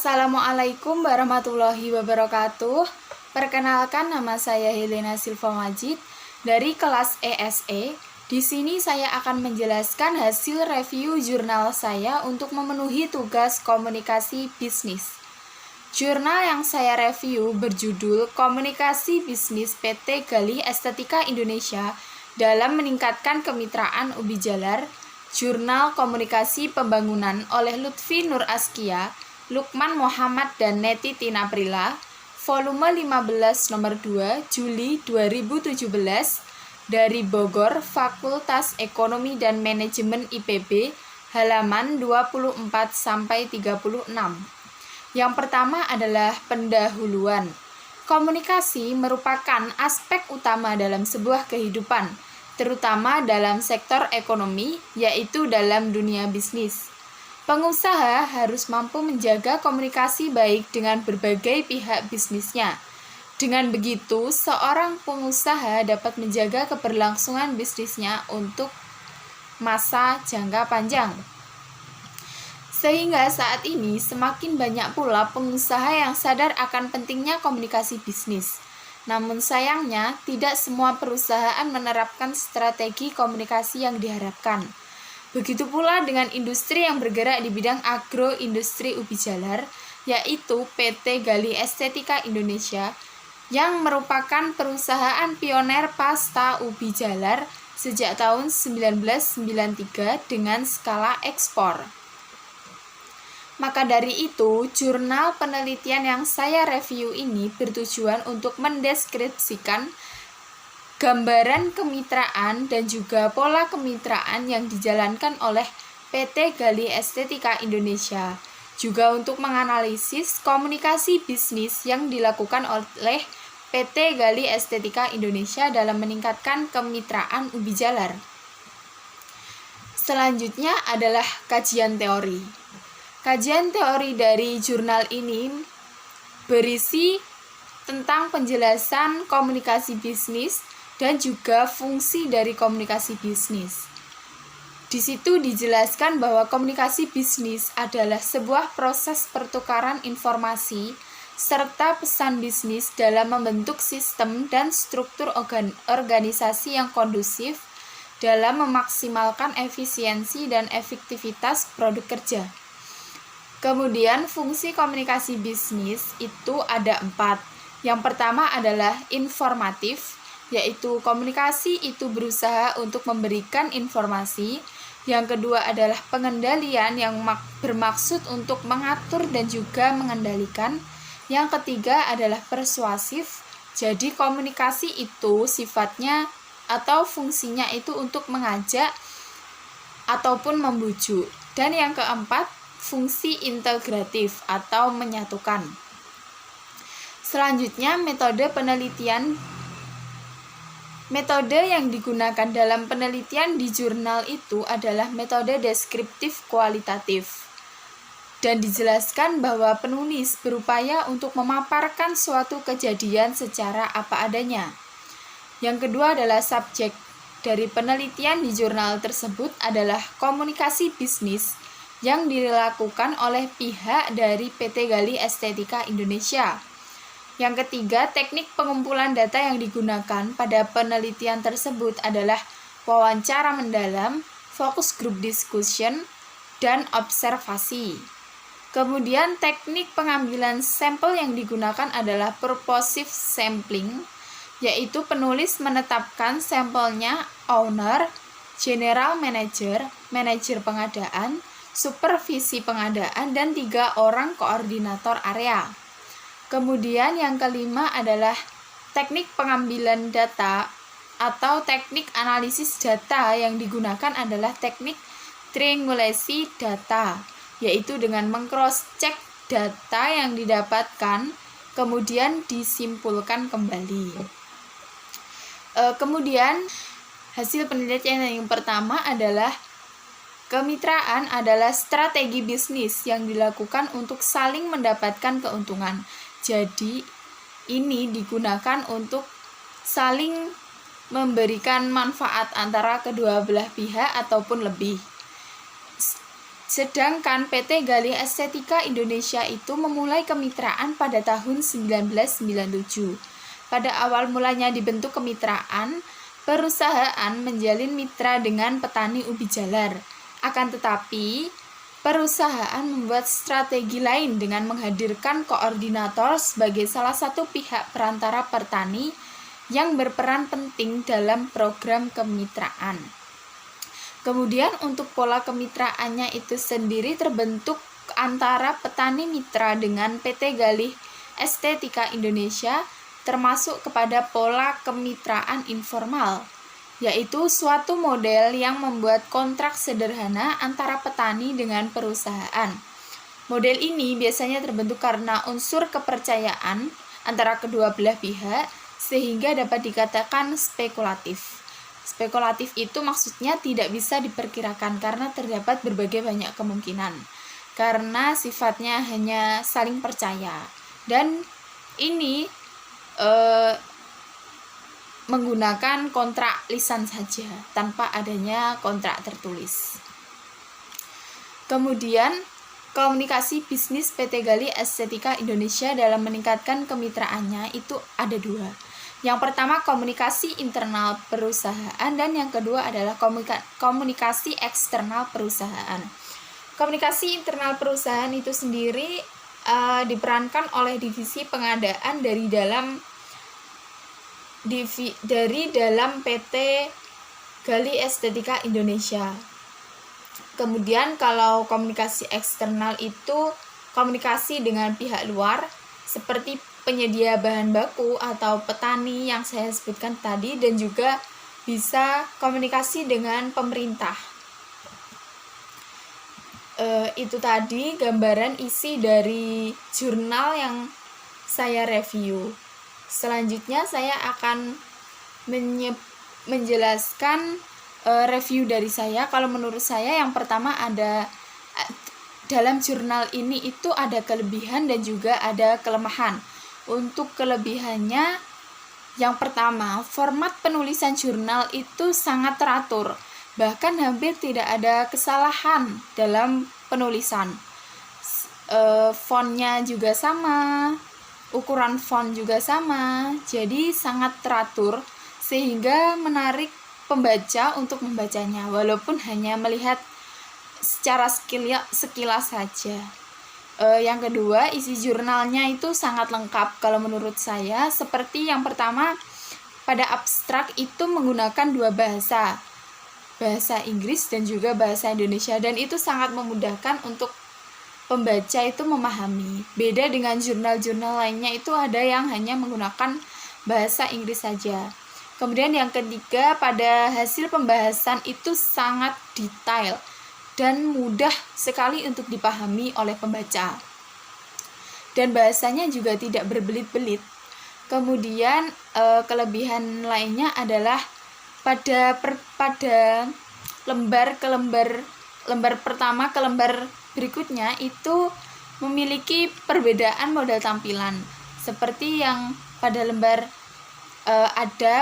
Assalamualaikum warahmatullahi wabarakatuh. Perkenalkan, nama saya Helena Silva Majid dari kelas ESE. Di sini saya akan menjelaskan hasil review jurnal saya untuk memenuhi tugas komunikasi bisnis. Jurnal yang saya review berjudul Komunikasi Bisnis PT Galih Estetika Indonesia dalam meningkatkan kemitraan Ubi Jalar, Jurnal Komunikasi Pembangunan oleh Lutfi Nur Askia, Lukman Muhammad dan Neti Tinaprila, volume 15 nomor 2 Juli 2017 dari Bogor, Fakultas Ekonomi dan Manajemen IPB, halaman 24-36. Yang pertama adalah pendahuluan. Komunikasi merupakan aspek utama dalam sebuah kehidupan, terutama dalam sektor ekonomi, yaitu dalam dunia bisnis. Pengusaha harus mampu menjaga komunikasi baik dengan berbagai pihak bisnisnya. Dengan begitu, seorang pengusaha dapat menjaga keberlangsungan bisnisnya untuk masa jangka panjang. Sehingga saat ini semakin banyak pula pengusaha yang sadar akan pentingnya komunikasi bisnis. Namun sayangnya, tidak semua perusahaan menerapkan strategi komunikasi yang diharapkan. Begitu pula dengan industri yang bergerak di bidang agroindustri Ubi Jalar, yaitu PT Galih Estetika Indonesia, yang merupakan perusahaan pioner pasta ubi jalar sejak tahun 1993 dengan skala ekspor. Maka dari itu, jurnal penelitian yang saya review ini bertujuan untuk mendeskripsikan gambaran kemitraan dan juga pola kemitraan yang dijalankan oleh PT Galih Estetika Indonesia, juga untuk menganalisis komunikasi bisnis yang dilakukan oleh PT Galih Estetika Indonesia dalam meningkatkan kemitraan ubi jalar. Selanjutnya adalah kajian teori. Kajian teori dari jurnal ini berisi tentang penjelasan komunikasi bisnis dan juga fungsi dari komunikasi bisnis. Di situ dijelaskan bahwa komunikasi bisnis adalah sebuah proses pertukaran informasi serta pesan bisnis dalam membentuk sistem dan struktur organisasi yang kondusif dalam memaksimalkan efisiensi dan efektivitas produk kerja. Kemudian fungsi komunikasi bisnis itu ada 4. Yang pertama adalah informatif, yaitu komunikasi itu berusaha untuk memberikan informasi. Yang kedua adalah pengendalian yang bermaksud untuk mengatur dan juga mengendalikan. Yang ketiga adalah persuasif, jadi komunikasi itu sifatnya atau fungsinya itu untuk mengajak ataupun membujuk. Dan yang keempat, fungsi integratif atau menyatukan. Selanjutnya, metode penelitian. Metode yang digunakan dalam penelitian di jurnal itu adalah metode deskriptif kualitatif. Dan dijelaskan bahwa penulis berupaya untuk memaparkan suatu kejadian secara apa adanya. Yang kedua adalah subjek dari penelitian di jurnal tersebut adalah komunikasi bisnis yang dilakukan oleh pihak dari PT Galih Estetika Indonesia. Yang ketiga, teknik pengumpulan data yang digunakan pada penelitian tersebut adalah wawancara mendalam, focus group discussion, dan observasi. Kemudian, teknik pengambilan sampel yang digunakan adalah purposive sampling, yaitu penulis menetapkan sampelnya owner, general manager, manajer pengadaan, supervisi pengadaan, dan 3 orang koordinator area. Kemudian yang kelima adalah teknik pengambilan data atau teknik analisis data yang digunakan adalah teknik triangulasi data, yaitu dengan meng-cross-check data yang didapatkan kemudian disimpulkan kembali. Kemudian hasil penelitian yang pertama adalah kemitraan adalah strategi bisnis yang dilakukan untuk saling mendapatkan keuntungan. Jadi, ini digunakan untuk saling memberikan manfaat antara kedua belah pihak ataupun lebih. Sedangkan PT Galih Estetika Indonesia itu memulai kemitraan pada tahun 1997. Pada awal mulanya dibentuk kemitraan, perusahaan menjalin mitra dengan petani ubi jalar. Akan tetapi, perusahaan membuat strategi lain dengan menghadirkan koordinator sebagai salah satu pihak perantara petani yang berperan penting dalam program kemitraan. Kemudian untuk pola kemitraannya itu sendiri terbentuk antara petani mitra dengan PT Galih Estetika Indonesia, termasuk kepada pola kemitraan informal, yaitu suatu model yang membuat kontrak sederhana antara petani dengan perusahaan. Model ini biasanya terbentuk karena unsur kepercayaan antara kedua belah pihak sehingga dapat dikatakan spekulatif. Spekulatif itu maksudnya tidak bisa diperkirakan karena terdapat berbagai banyak kemungkinan, karena sifatnya hanya saling percaya, dan ini menggunakan kontrak lisan saja tanpa adanya kontrak tertulis. Kemudian komunikasi bisnis PT Galih Estetika Indonesia dalam meningkatkan kemitraannya itu ada dua. Yang pertama komunikasi internal perusahaan, dan yang kedua adalah komunikasi eksternal perusahaan. Komunikasi internal perusahaan itu sendiri diperankan oleh divisi pengadaan dari dalam PT Galih Estetika Indonesia. Kemudian kalau komunikasi eksternal itu komunikasi dengan pihak luar seperti penyedia bahan baku atau petani yang saya sebutkan tadi, dan juga bisa komunikasi dengan pemerintah. Itu tadi gambaran isi dari jurnal yang saya review. Selanjutnya saya akan menjelaskan review dari saya. Kalau menurut saya yang pertama ada dalam jurnal ini itu ada kelebihan dan juga ada kelemahan. Untuk kelebihannya, yang pertama, format penulisan jurnal itu sangat teratur. Bahkan hampir tidak ada kesalahan dalam penulisan. Fontnya juga sama, ukuran font juga sama, jadi sangat teratur sehingga menarik pembaca untuk membacanya walaupun hanya melihat secara sekilas saja. Yang kedua, isi jurnalnya itu sangat lengkap kalau menurut saya. Seperti yang pertama, pada abstrak itu menggunakan dua bahasa Inggris dan juga bahasa Indonesia, dan itu sangat memudahkan untuk pembaca itu memahami. Beda dengan jurnal-jurnal lainnya, itu ada yang hanya menggunakan bahasa Inggris saja. Kemudian yang ketiga, pada hasil pembahasan itu sangat detail dan mudah sekali untuk dipahami oleh pembaca. Dan bahasanya juga tidak berbelit-belit. Kemudian kelebihan lainnya adalah pada lembar pertama ke lembar berikutnya itu memiliki perbedaan model tampilan. Seperti yang pada lembar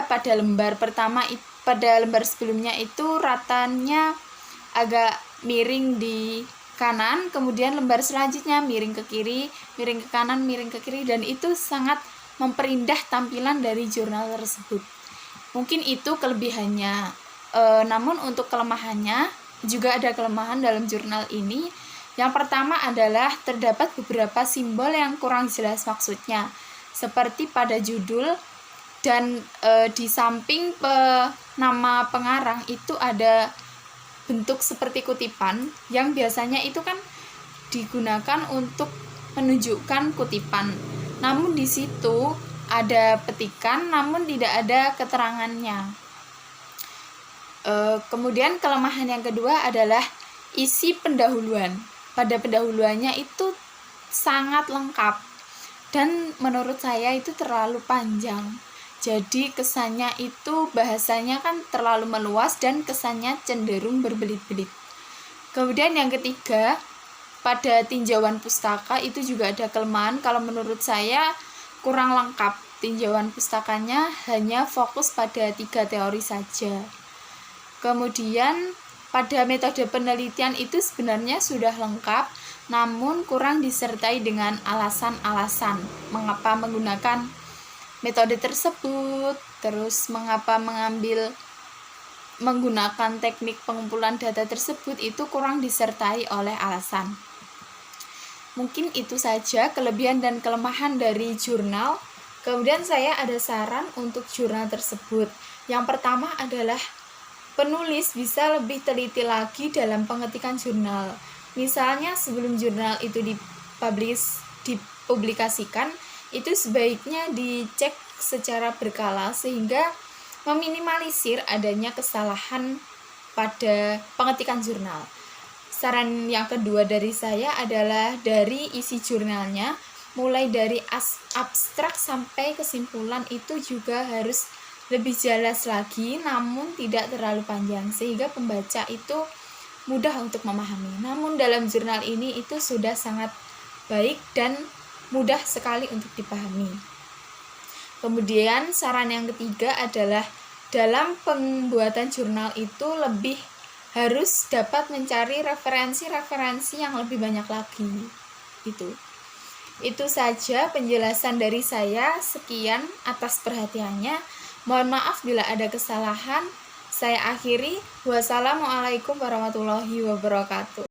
pada lembar pertama, pada lembar sebelumnya itu ratanya agak miring di kanan, kemudian lembar selanjutnya miring ke kiri, miring ke kanan, miring ke kiri, dan itu sangat memperindah tampilan dari jurnal tersebut. Mungkin itu kelebihannya. Namun untuk kelemahannya juga ada kelemahan dalam jurnal ini. Yang pertama adalah terdapat beberapa simbol yang kurang jelas maksudnya, seperti pada judul dan di samping nama pengarang itu ada bentuk seperti kutipan yang biasanya itu kan digunakan untuk menunjukkan kutipan. Namun di situ ada petikan namun tidak ada keterangannya. Kemudian kelemahan yang kedua adalah isi pendahuluan. Pada pendahuluannya itu sangat lengkap dan menurut saya itu terlalu panjang. Jadi kesannya itu bahasanya kan terlalu meluas dan kesannya cenderung berbelit-belit. Kemudian yang ketiga, pada tinjauan pustaka itu juga ada kelemahan. Kalau menurut saya kurang lengkap. Tinjauan pustakanya hanya fokus pada 3 teori saja. Kemudian pada metode penelitian itu sebenarnya sudah lengkap, namun kurang disertai dengan alasan-alasan mengapa menggunakan metode tersebut, terus mengapa menggunakan teknik pengumpulan data tersebut itu kurang disertai oleh alasan. Mungkin itu saja kelebihan dan kelemahan dari jurnal. Kemudian saya ada saran untuk jurnal tersebut. Yang pertama adalah penulis bisa lebih teliti lagi dalam pengetikan jurnal. Misalnya sebelum jurnal itu dipublikasikan, itu sebaiknya dicek secara berkala sehingga meminimalisir adanya kesalahan pada pengetikan jurnal. Saran yang kedua dari saya adalah dari isi jurnalnya, mulai dari abstrak sampai kesimpulan itu juga harus lebih jelas lagi, namun tidak terlalu panjang sehingga pembaca itu mudah untuk memahami. Namun dalam jurnal ini itu sudah sangat baik dan mudah sekali untuk dipahami. Kemudian saran yang ketiga adalah dalam pembuatan jurnal itu lebih harus dapat mencari referensi-referensi yang lebih banyak lagi. Itu saja penjelasan dari saya. Sekian atas perhatiannya. Mohon maaf bila ada kesalahan. Saya akhiri. Wassalamualaikum warahmatullahi wabarakatuh.